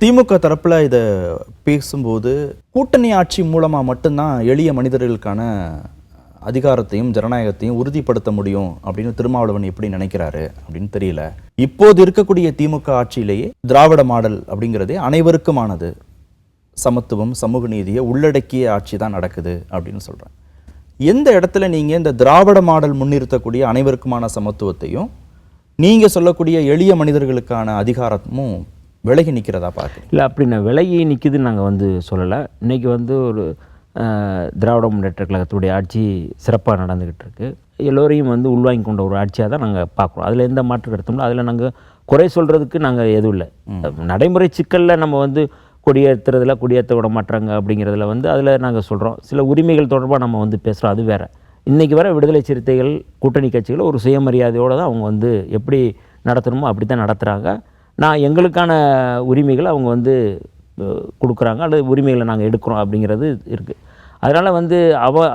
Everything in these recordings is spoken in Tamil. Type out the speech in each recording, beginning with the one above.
திமுக தரப்புல இதை பேசும்போது கூட்டணி ஆட்சி மூலமா மட்டும்தான் எளிய மனிதர்களுக்கான அதிகாரத்தையும் ஜனநாயகத்தையும் உறுதிப்படுத்த முடியும் அப்படின்னு திருமாவளவன் எப்படி நினைக்கிறாரு அப்படின்னு தெரியல. இப்போது இருக்கக்கூடிய திமுக ஆட்சியிலேயே திராவிட மாடல் அப்படிங்கிறதே அனைவருக்குமானது, சமத்துவம் சமூக நீதியை உள்ளடக்கிய ஆட்சி தான் நடக்குது அப்படின்னு சொல்றேன். எந்த இடத்துல நீங்க இந்த திராவிட மாடல் முன்னிறுத்தக்கூடிய அனைவருக்குமான சமத்துவத்தையும் நீங்க சொல்லக்கூடிய எளிய மனிதர்களுக்கான அதிகாரமும் விலகி நிற்கிறதா பார்க்குறீங்க? இல்லை, அப்படி நான் விலகி நிற்குதுன்னு நாங்கள் வந்து சொல்லலை. இன்றைக்கி வந்து ஒரு திராவிட முன்னேற்ற கழகத்துடைய ஆட்சி சிறப்பாக நடந்துக்கிட்டு இருக்குது. எல்லோரையும் வந்து உள்வாங்கி கொண்ட ஒரு ஆட்சியாக தான் நாங்கள் பார்க்குறோம். அதில் எந்த மாற்று கருத்தும் இல்லை. அதில் நாங்கள் குறை சொல்கிறதுக்கு நாங்கள் எதுவும் இல்லை. நடைமுறை சிக்கலில் நம்ம வந்து கொடியேற்றுறதுல கொடியேற்ற விட மாட்டாங்க அப்படிங்கிறதுல வந்து அதில் நாங்கள் சொல்கிறோம். சில உரிமைகள் தொடர்பாக நம்ம வந்து பேசுகிறோம், அது வேறு. இன்றைக்கி வர விடுதலை சிறுத்தைகள் கூட்டணி கட்சிகள் ஒரு சுயமரியாதையோடு தான் அவங்க வந்து எப்படி நடத்தணுமோ அப்படி தான் நடத்துகிறாங்க. எங்களுக்கான உரிமைகளை அவங்க வந்து கொடுக்குறாங்க, அல்லது உரிமைகளை நாங்கள் எடுக்கிறோம் அப்படிங்கிறது இருக்குது. அதனால் வந்து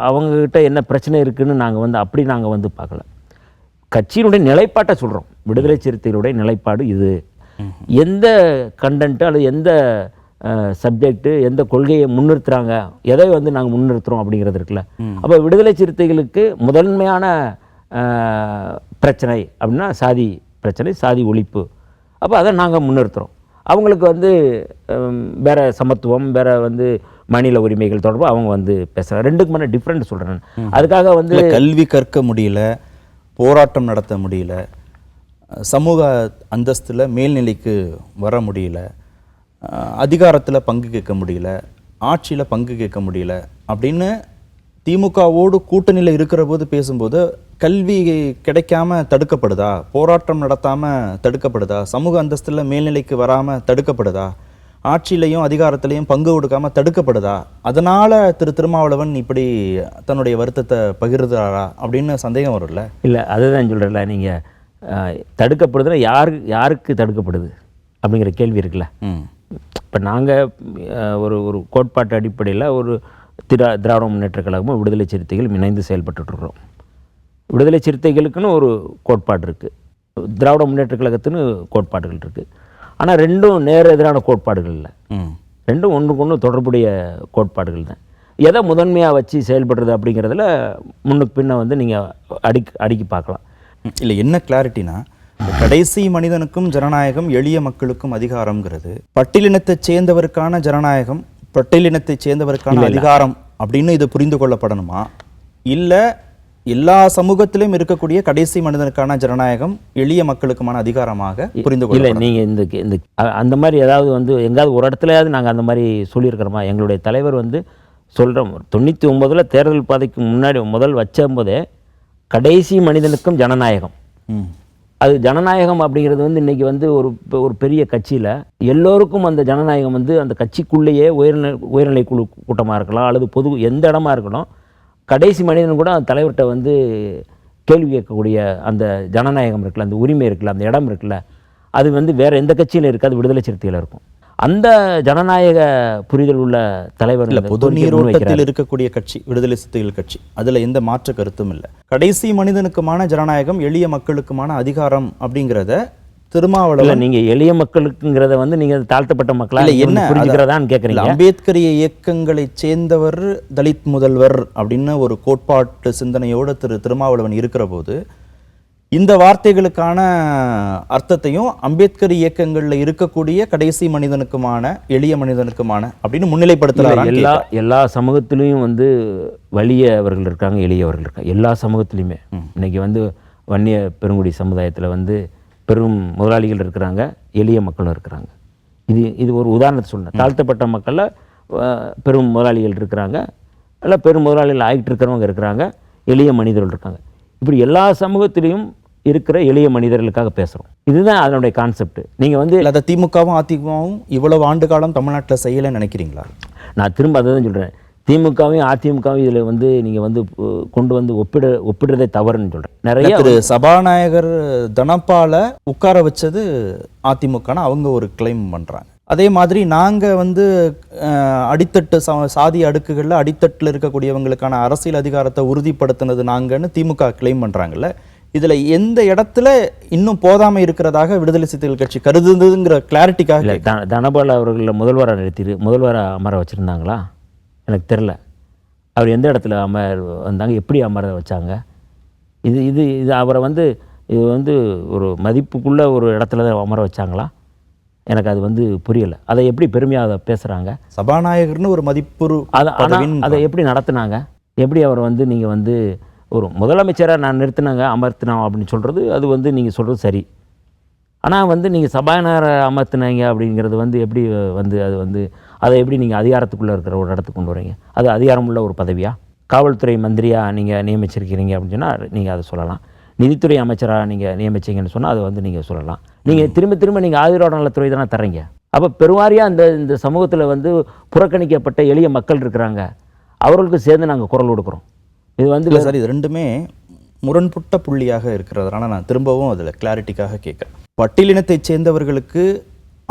அவங்கக்கிட்ட என்ன பிரச்சனை இருக்குதுன்னு நாங்கள் வந்து அப்படி நாங்கள் வந்து பார்க்கல. கட்சியினுடைய நிலைப்பாட்டை சொல்கிறோம். விடுதலை சிறுத்தைகளுடைய நிலைப்பாடு இது. எந்த கண்டென்ட்டு அல்லது எந்த சப்ஜெக்ட்டு எந்த கொள்கையை முன்னிறுத்துகிறாங்க, எதை வந்து நாங்கள் முன்னிறுத்துகிறோம் அப்படிங்கிறது இருக்குல்ல. அப்போ விடுதலை சிறுத்தைகளுக்கு முதன்மையான பிரச்சனை அப்படின்னா சாதி பிரச்சனை, சாதி ஒழிப்பு. அப்போ அதை நாங்கள் முன்னிறுத்துகிறோம். அவங்களுக்கு வந்து வேறு சமத்துவம், வேறு வந்து மாநில உரிமைகள் தொடர்பாக அவங்க வந்து பேசுகிறாங்க. ரெண்டுக்கு மேலே டிஃப்ரெண்ட் சொல்கிறேன். அதுக்காக வந்து கல்வி கற்க முடியல, போராட்டம் நடத்த முடியல, சமூக அந்தஸ்தில் மேல்நிலைக்கு வர முடியல, அதிகாரத்தில் பங்கு கேட்க முடியல, ஆட்சியில் பங்கு கேட்க முடியல அப்படின்னு திமுகவோடு கூட்டணியில் இருக்கிற போது பேசும்போது கல்வி கிடைக்காம தடுக்கப்படுதா, போராட்டம் நடத்தாமல் தடுக்கப்படுதா, சமூக அந்தஸ்தில் மேல்நிலைக்கு வராமல் தடுக்கப்படுதா, ஆட்சியிலையும் அதிகாரத்திலையும் பங்கு கொடுக்காமல் தடுக்கப்படுதா, அதனால் திருமாவளவன் இப்படி தன்னுடைய வருத்தத்தை பகிர்றாரா அப்படின்னு சந்தேகம் வரும்ல? இல்லை, அதுதான் சொல்கிறேன்ல. நீங்கள் தடுக்கப்படுதுன்னா யாருக்கு தடுக்கப்படுது அப்படிங்கிற கேள்வி இருக்குல்ல. இப்போ நாங்கள் ஒரு கோட்பாட்டு அடிப்படையில் ஒரு திராவிட முன்னேற்ற கழகமும் விடுதலை சிறுத்தைகளும் இணைந்து செயல்பட்டுருக்கிறோம். விடுதலை சிறுத்தைகளுக்குன்னு ஒரு கோட்பாடு இருக்குது, திராவிட முன்னேற்ற கழகத்துன்னு கோட்பாடுகள் இருக்குது. ஆனால் ரெண்டும் நேர் எதிரான கோட்பாடுகள் இல்லை. ரெண்டும் ஒன்றுக்கு ஒன்று தொடர்புடைய கோட்பாடுகள் தான். எதை முதன்மையாக வச்சு செயல்படுறது அப்படிங்கிறதுல முன்னுக்கு பின்ன வந்து நீங்கள் அடுக்கி பார்க்கலாம். இல்லை, என்ன கிளாரிட்டினா, கடைசி மனிதனுக்கும் ஜனநாயகம், எளிய மக்களுக்கும் அதிகாரம்ங்கிறது பட்டியலினத்தை சேர்ந்தவருக்கான ஜனநாயகம், பட்டியலினத்தை சேர்ந்தவருக்கான அதிகாரம் அப்படின்னு இது புரிந்து கொள்ளப்படணுமா? இல்லை எல்லா சமூகத்திலும் இருக்கக்கூடிய கடைசி மனிதனுக்கான ஜனநாயகம் எளிய மக்களுக்குமான அதிகாரமாக புரிந்து கொள்ள? இல்லை, நீங்கள் இந்த அந்த மாதிரி ஏதாவது வந்து எங்காவது ஒரு இடத்துலையாவது நாங்கள் அந்த மாதிரி சொல்லியிருக்கிறோமா? எங்களுடைய தலைவர் வந்து சொல்கிறோம், 99 தேர்தல் பாதைக்கு முன்னாடி முதல் வச்சம்போதே கடைசி மனிதனுக்கும் ஜனநாயகம். அது ஜனநாயகம் அப்படிங்கிறது வந்து இன்றைக்கி வந்து ஒரு பெரிய கட்சியில் எல்லோருக்கும் அந்த ஜனநாயகம் வந்து அந்த கட்சிக்குள்ளேயே உயர்நிலை குழு கூட்டமாக இருக்கலாம், அல்லது பொது எந்த இடமா இருக்கணும், கடைசி மனிதன் கூட அந்த தலைவர்கிட்ட வந்து கேள்வி கேட்கக்கூடிய அந்த ஜனநாயகம் இருக்குல்ல, அந்த உரிமை இருக்குல்ல, அந்த இடம் இருக்குல்ல, அது வந்து வேறு எந்த கட்சியில் இருக்காது, விடுதலை சிறுத்தையில் இருக்கும். அந்த ஜனநாயக புரிதல் உள்ள தலைவர் பொது நீரோட்டத்தில் இருக்கக்கூடிய கட்சி விடுதலை சிறுத்தைகள் கட்சி. அதில் எந்த மாற்று கருத்தும் இல்லை. கடைசி மனிதனுக்குமான ஜனநாயகம், எளிய மக்களுக்குமான அதிகாரம் அப்படிங்கிறத திருமாவளவன், நீங்க எளிய மக்களுக்குங்கிறத வந்து நீங்க தாழ்த்தப்பட்ட மக்களா என்ன புரிஞ்சுக்கிறதான்னு கேட்குறீங்க? அம்பேத்கரிய இயக்கங்களை சேர்ந்தவர், தலித் முதல்வர் அப்படின்னு ஒரு கோட்பாட்டு சிந்தனையோடு திருமாவளவன் இருக்கிற போது இந்த வார்த்தைகளுக்கான அர்த்தத்தையும் அம்பேத்கர் இயக்கங்களில் இருக்கக்கூடிய கடைசி மனிதனுக்குமான, எளிய மனிதனுக்குமான அப்படின்னு முன்னிலைப்படுத்தலாம். எல்லா சமூகத்திலையும் வந்து வலியவர்கள் இருக்காங்க, எளியவர்கள் இருக்காங்க. எல்லா சமூகத்திலையுமே இன்னைக்கு வந்து வன்னிய பெருங்குடி சமுதாயத்தில் வந்து பெரும் முதலாளிகள் இருக்கிறாங்க, எளிய மக்களும் இருக்கிறாங்க. இது ஒரு உதாரணத்தை சொன்னேன். தாழ்த்தப்பட்ட மக்களில் பெரும் முதலாளிகள் இருக்கிறாங்க, இல்லை பெரும் முதலாளிகள் ஆகிட்டு இருக்கிறவங்க இருக்கிறாங்க, எளிய மனிதர்கள் இருக்காங்க. இப்படி எல்லா சமூகத்திலையும் இருக்கிற எளிய மனிதர்களுக்காக பேசுகிறோம். இதுதான் அதனுடைய கான்செப்ட். நீங்கள் வந்து அதை திமுகவும் அதிமுகவும் இவ்வளவு ஆண்டு காலம் தமிழ்நாட்டில் செய்யலைன்னு நினைக்கிறீங்களா? நான் திரும்ப அதை தான் சொல்கிறேன். திமுகவும் அதிமுகவும் இதில் வந்து நீங்கள் வந்து கொண்டு வந்து ஒப்பிடுறதே தவறுன்னு சொல்கிறேன். நிறைய சபாநாயகர் தனபால உட்கார வச்சது அதிமுகன்னு அவங்க ஒரு கிளைம் பண்ணுறாங்க. அதே மாதிரி நாங்கள் வந்து அடித்தட்டு சாதி அடுக்குகளில் அடித்தட்டில் இருக்கக்கூடியவங்களுக்கான அரசியல் அதிகாரத்தை உறுதிப்படுத்தினது நாங்கன்னு திமுக கிளைம் பண்ணுறாங்கல்ல. இதுல எந்த இடத்துல இன்னும் போதாமை இருக்கிறதாக விடுதலை சிறுத்தைகள் கட்சி கருதுதுங்கிற கிளாரிட்டிக்காக இல்லை தனபால் அவர்களை முதல்வரை அமர வச்சுருந்தாங்களா எனக்கு தெரில. அவர் எந்த இடத்துல வந்தாங்க, எப்படி அமர வச்சாங்க? இது இது இது அவரை இது ஒரு மதிப்புக்குள்ள ஒரு இடத்துல தான் அமர வச்சாங்களா? எனக்கு அது புரியலை. அதை எப்படி பெருமையாக பேசுகிறாங்க? சபாநாயகர்னு ஒரு மதிப்புறு அதை எப்படி நடத்துனாங்க? எப்படி அவர் நீங்கள் ஒரு முதலமைச்சராக நான் அமர்த்தினோம் அப்படின்னு சொல்கிறது அது நீங்கள் சொல்கிறது சரி. ஆனால் நீங்கள் சபாநாயகரை அமர்த்தினீங்க அப்படிங்கிறது எப்படி அது அதை எப்படி நீங்கள் அதிகாரத்துக்குள்ளே இருக்கிற ஒரு இடத்துக்கு கொண்டு வரீங்க? அது அதிகாரமுள்ள ஒரு பதவியா? காவல்துறை மந்திரியாக நீங்கள் நியமிச்சிருக்கிறீங்க அப்படின்னு சொன்னால் நீங்கள் அதை சொல்லலாம். நிதித்துறை அமைச்சராக நீங்கள் நியமிச்சிங்கன்னு சொன்னால் அது நீங்கள் சொல்லலாம். நீங்கள் திரும்ப நீங்கள் ஆதிராட நலத்துறை தானே தர்றீங்க. அப்போ பெருவாரியாக இந்த சமூகத்தில் புறக்கணிக்கப்பட்ட எளிய மக்கள் இருக்கிறாங்க, அவர்களுக்கு சேர்ந்து நாங்கள் குரல் கொடுக்குறோம். இது சார், இது ரெண்டுமே முரண்பட்ட புள்ளியாக இருக்கிறதுனால நான் திரும்பவும் அதில் கிளாரிட்டிக்காக கேட்குறேன். பட்டியலினத்தைச் சேர்ந்தவர்களுக்கு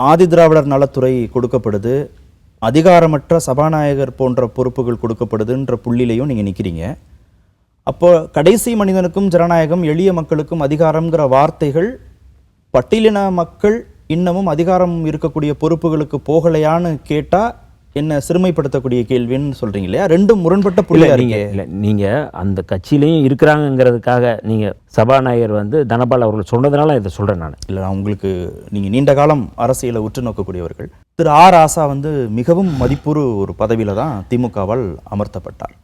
ஆதி திராவிடர் நலத்துறை கொடுக்கப்படுது, அதிகாரமற்ற சபாநாயகர் போன்ற பொறுப்புகள் கொடுக்கப்படுதுன்ற புள்ளிலையும் நீங்கள் நிற்கிறீங்க. அப்போ கடைசி மனிதனுக்கும் ஜனநாயகம், எளிய மக்களுக்கும் அதிகாரம்ங்கிற வார்த்தைகள் பட்டியலின மக்கள் இன்னமும் அதிகாரம் இருக்கக்கூடிய பொறுப்புகளுக்கு போகலையான்னு கேட்டால் என்ன சிறுமைப்படுத்தக்கூடிய கேள்வின்னு சொல்கிறீங்க இல்லையா? ரெண்டும் முரண்பட்ட புள்ளியா இருக்கீங்க. இல்லை, நீங்கள் அந்த கட்சியிலையும் இருக்கிறாங்கிறதுக்காக நீங்கள் சபாநாயகர் தனபால் அவர்கள் சொன்னதுனால இதை சொல்கிறேன் நான். இல்லை, நான் உங்களுக்கு நீங்கள் நீண்ட காலம் அரசியலை உற்று நோக்கக்கூடியவர்கள். திரு ஆர் ராசா மிகவும் மதிப்புறு ஒரு பதவியில் தான் திமுகவால் அமர்த்தப்பட்டார்.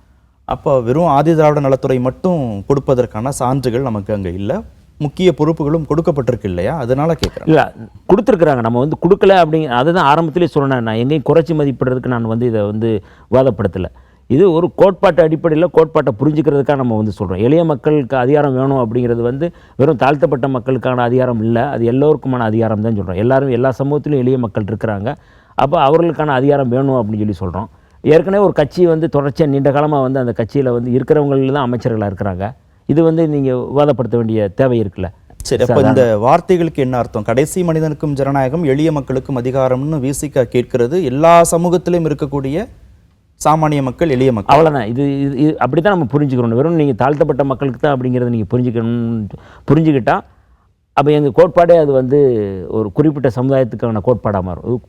அப்போ வெறும் ஆதி திராவிட நலத்துறை மட்டும் கொடுப்பதற்கான சான்றுகள் நமக்கு அங்கே இல்லை, முக்கிய பொறுப்புகளும் கொடுக்கப்பட்டிருக்கு இல்லையா? அதனால கேட்குறேன். இல்லை, கொடுத்துருக்குறாங்க. நம்ம கொடுக்கல அதுதான் ஆரம்பத்திலே சொன்னேன். நான் எங்கேயும் குறைச்சி மதிப்பிடுறதுக்கு நான் இதை வாதப்படுத்தலை. இது ஒரு கோட்பாட்டு அடிப்படையில் கோட்பாட்டை புரிஞ்சுக்கிறதுக்காக நம்ம சொல்கிறோம். எளிய மக்களுக்கு அதிகாரம் வேணும் அப்படிங்கிறது வெறும் தாழ்த்தப்பட்ட மக்களுக்கான அதிகாரம் இல்லை, அது எல்லோருக்குமான அதிகாரம் தான் சொல்கிறோம். எல்லா சமூகத்திலும் எளிய மக்கள் இருக்கிறாங்க, அப்போ அவர்களுக்கான அதிகாரம் வேணும் அப்படின்னு சொல்கிறோம். ஏற்கனவே ஒரு கட்சி தொடர்ச்சியாக நீண்ட காலமாக அந்த கட்சியில் இருக்கிறவங்களில் தான் அமைச்சர்களாக இருக்கிறாங்க. இது நீங்கள் விவாதப்படுத்த வேண்டிய தேவை இருக்குல்ல. சரி, அப்போ இந்த வார்த்தைகளுக்கு என்ன அர்த்தம்? கடைசி மனிதனுக்கும் ஜனநாயகம், எளிய மக்களுக்கும் அதிகாரம்னு விசிக கேட்கிறது எல்லா சமூகத்திலும் இருக்கக்கூடிய சாமானிய மக்கள், எளிய மக்கள், அவ்வளோதான். இது அப்படி தான் நம்ம புரிஞ்சுக்கிறோம். வெறும் நீங்கள் தாழ்த்தப்பட்ட மக்களுக்கு தான் அப்படிங்கிறத நீங்கள் புரிஞ்சுக்கிட்டால் அப்போ எங்கள் கோட்பாடே அது ஒரு குறிப்பிட்ட சமுதாயத்துக்கான கோட்பாடாக மாறும்.